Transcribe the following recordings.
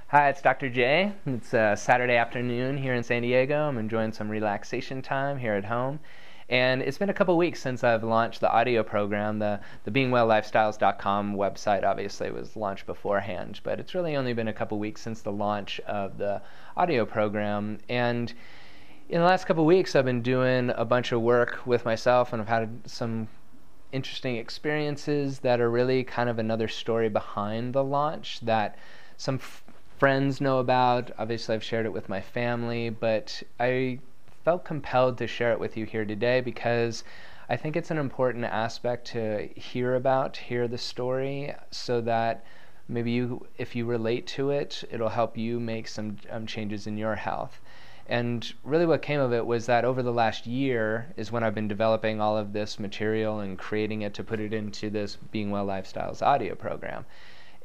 Hi, it's Dr. J. It's Saturday afternoon here in San Diego. I'm enjoying some relaxation time here at home. And it's been a couple weeks since I've launched the audio program. The beingwelllifestyles.com website obviously was launched beforehand, but it's really only been a couple weeks since the launch of the audio program. And in the last couple weeks, I've been doing a bunch of work with myself, and I've had some interesting experiences that are really kind of another story behind the launch that some friends know about. Obviously, I've shared it with my family, but I felt compelled to share it with you here today because I think it's an important aspect to hear the story, so that maybe if you relate to it, it'll help you make some changes in your health. And really what came of it was that over the last year is when I've been developing all of this material and creating it to put it into this Being Well Lifestyles audio program.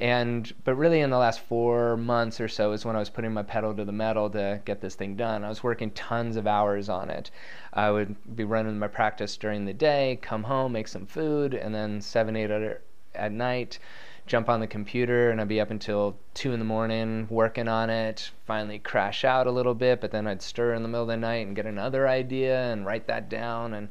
But really in the last 4 months or so is when I was putting my pedal to the metal to get this thing done. I was working tons of hours on it. I would be running my practice during the day, come home, make some food, and then 7, 8 at night, jump on the computer, and I'd be up until 2 in the morning working on it, finally crash out a little bit, but then I'd stir in the middle of the night and get another idea and write that down and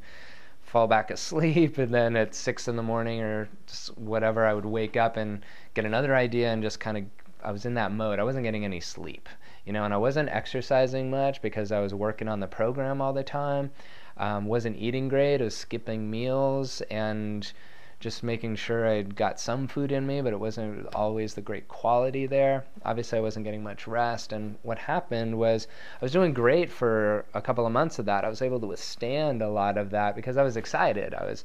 fall back asleep, and then at 6 in the morning or just whatever, I would wake up and get another idea, and just kind of, I was in that mode. I wasn't getting any sleep, and I wasn't exercising much because I was working on the program all the time. Wasn't eating great. I was skipping meals and just making sure I'd got some food in me, but it wasn't always the great quality there. Obviously, I wasn't getting much rest, and what happened was I was doing great for a couple of months of that. I was able to withstand a lot of that because I was excited. I was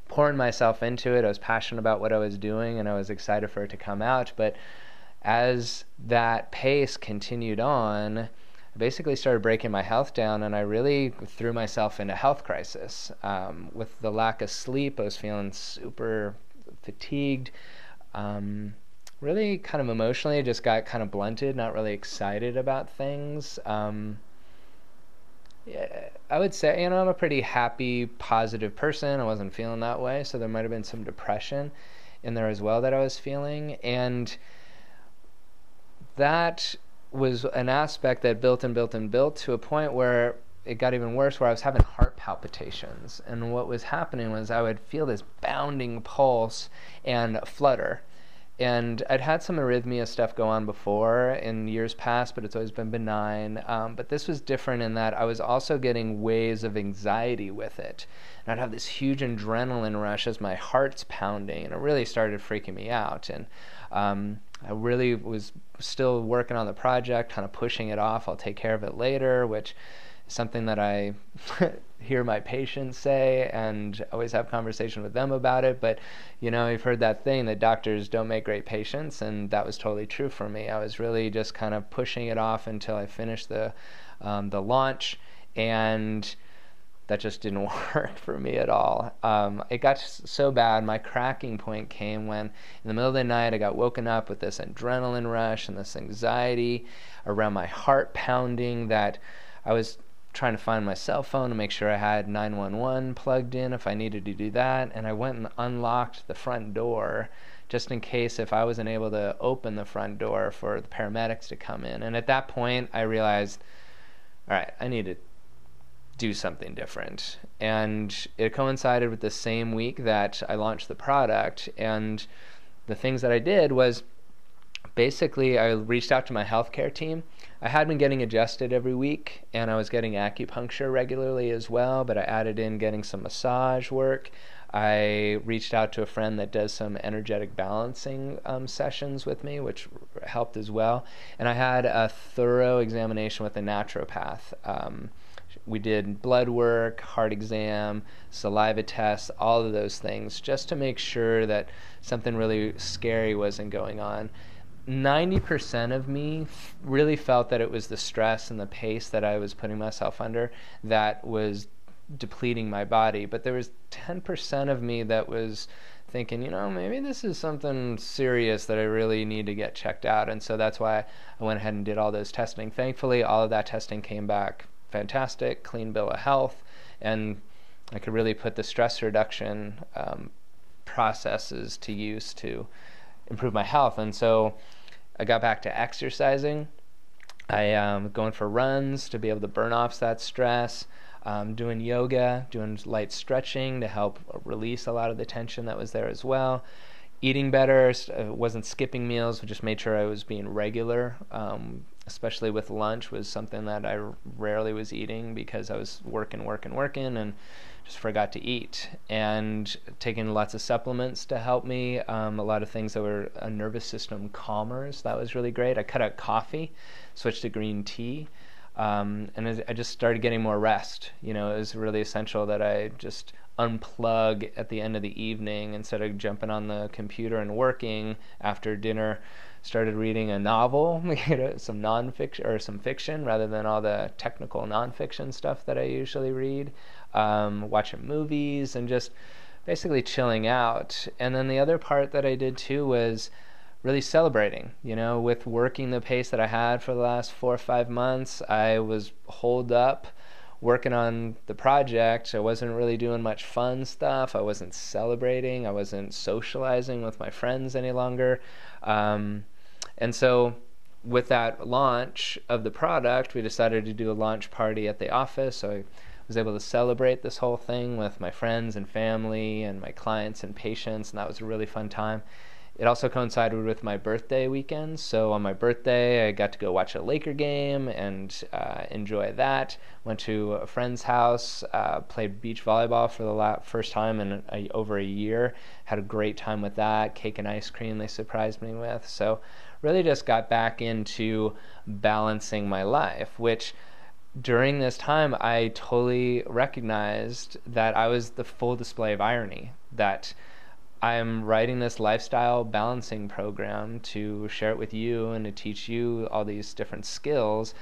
pouring myself into it. I was passionate about what I was doing, and I was excited for it to come out. But as that pace continued on, I basically started breaking my health down, and I really threw myself into a health crisis. With the lack of sleep, I was feeling super fatigued. Really kind of emotionally, just got kind of blunted, not really excited about things. Yeah, I would say, I'm a pretty happy, positive person. I wasn't feeling that way, so there might have been some depression in there as well that I was feeling. And that was an aspect that built and built and built to a point where it got even worse, where I was having heart palpitations. And what was happening was I would feel this bounding pulse and flutter. And I'd had some arrhythmia stuff go on before in years past, but it's always been benign. But this was different in that I was also getting waves of anxiety with it. And I'd have this huge adrenaline rush as my heart's pounding, and it really started freaking me out. And I really was still working on the project, kind of pushing it off. I'll take care of it later, which is something that I hear my patients say, and always have conversation with them about it. But you've heard that thing that doctors don't make great patients, and that was totally true for me. I was really just kind of pushing it off until I finished the launch, and that just didn't work for me at all. It got so bad, my cracking point came when in the middle of the night I got woken up with this adrenaline rush and this anxiety around my heart pounding, that I was trying to find my cell phone to make sure I had 911 plugged in if I needed to do that, and I went and unlocked the front door just in case if I wasn't able to open the front door for the paramedics to come in. And at that point I realized, all right, I need to do something different. And it coincided with the same week that I launched the product, and the things that I did was basically I reached out to my healthcare team. I had been getting adjusted every week, and I was getting acupuncture regularly as well, but I added in getting some massage work. I reached out to a friend that does some energetic balancing sessions with me, which helped as well. And I had a thorough examination with a naturopath. We did blood work, heart exam, saliva tests, all of those things, just to make sure that something really scary wasn't going on. 90% of me really felt that it was the stress and the pace that I was putting myself under that was depleting my body. But there was 10% of me that was thinking, maybe this is something serious that I really need to get checked out. And so that's why I went ahead and did all those testing. Thankfully, all of that testing came back fantastic, clean bill of health, and I could really put the stress reduction processes to use to improve my health. And so I got back to exercising. I am going for runs to be able to burn off that stress, doing yoga, doing light stretching to help release a lot of the tension that was there as well. Eating better, wasn't skipping meals, just made sure I was being regular, especially with lunch was something that I rarely was eating because I was working, and just forgot to eat. And taking lots of supplements to help me, a lot of things that were nervous system calmers. That was really great. I cut out coffee, switched to green tea, and I just started getting more rest. It was really essential that I just unplug at the end of the evening instead of jumping on the computer and working after dinner. Started reading a novel, some nonfiction or some fiction rather than all the technical nonfiction stuff that I usually read. Watching movies and just basically chilling out. And then the other part that I did too was really celebrating. With working the pace that I had for the last 4 or 5 months, I was holed up working on the project. I wasn't really doing much fun stuff. I wasn't celebrating. I wasn't socializing with my friends any longer. And so with that launch of the product, we decided to do a launch party at the office. So I was able to celebrate this whole thing with my friends and family and my clients and patients, and that was a really fun time. It also coincided with my birthday weekend, so on my birthday I got to go watch a Laker game and enjoy that. Went to a friend's house, played beach volleyball for the first time in over a year. Had a great time with that. Cake and ice cream they surprised me with. So really just got back into balancing my life, which during this time I totally recognized that I was the full display of irony, that I'm writing this lifestyle balancing program to share it with you and to teach you all these different skills.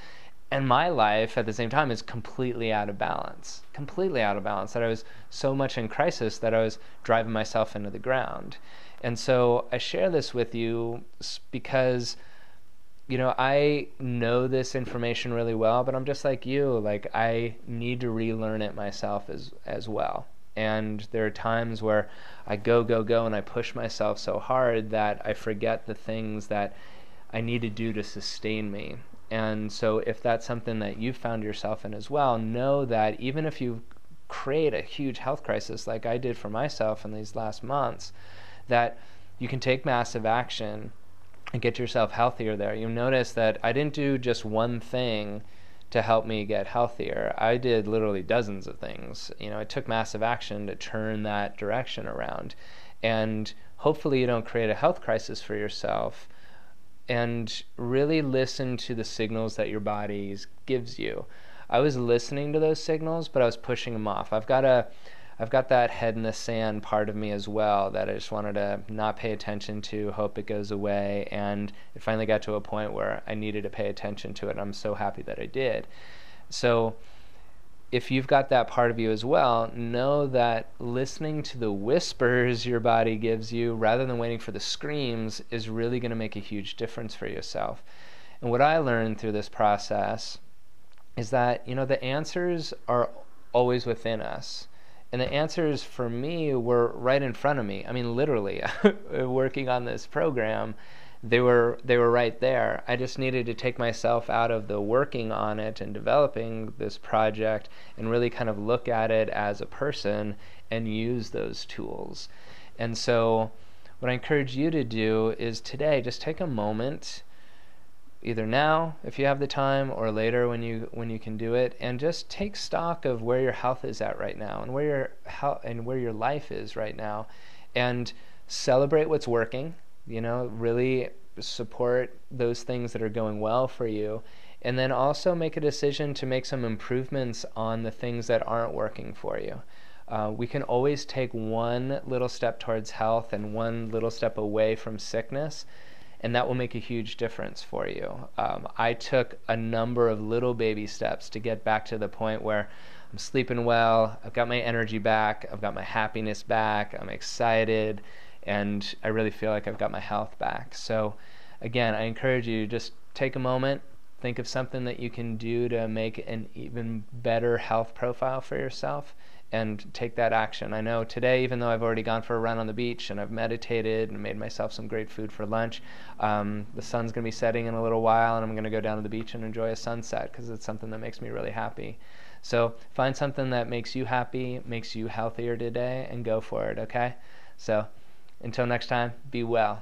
And my life at the same time is completely out of balance, that I was so much in crisis that I was driving myself into the ground. And so I share this with you because, I know this information really well, but I'm just like you, like I need to relearn it myself as well. And there are times where I go, and I push myself so hard that I forget the things that I need to do to sustain me. And so if that's something that you've found yourself in as well, know that even if you create a huge health crisis like I did for myself in these last months, that you can take massive action and get yourself healthier there. You'll notice that I didn't do just one thing to help me get healthier. I did literally dozens of things. I took massive action to turn that direction around. And hopefully you don't create a health crisis for yourself, and really listen to the signals that your body gives you. I was listening to those signals, but I was pushing them off. I've got that head in the sand part of me as well that I just wanted to not pay attention to, hope it goes away, and it finally got to a point where I needed to pay attention to it, and I'm so happy that I did. So if you've got that part of you as well, know that listening to the whispers your body gives you rather than waiting for the screams is really going to make a huge difference for yourself. And what I learned through this process is that, the answers are always within us. And the answers for me were right in front of me. I mean, literally, working on this program, they were right there. I just needed to take myself out of the working on it and developing this project and really kind of look at it as a person and use those tools. And so what I encourage you to do is today, just take a moment, either now if you have the time or later when you can do it, and just take stock of where your health is at right now and where your life is right now, and celebrate what's working. Really support those things that are going well for you, and then also make a decision to make some improvements on the things that aren't working for you. We can always take one little step towards health and one little step away from sickness, and that will make a huge difference for you. I took a number of little baby steps to get back to the point where I'm sleeping well, I've got my energy back, I've got my happiness back, I'm excited, and I really feel like I've got my health back. So again, I encourage you to just take a moment, think of something that you can do to make an even better health profile for yourself, and take that action. I know today, even though I've already gone for a run on the beach and I've meditated and made myself some great food for lunch, the sun's going to be setting in a little while, and I'm going to go down to the beach and enjoy a sunset because it's something that makes me really happy. So find something that makes you happy, makes you healthier today, and go for it, okay? So until next time, be well.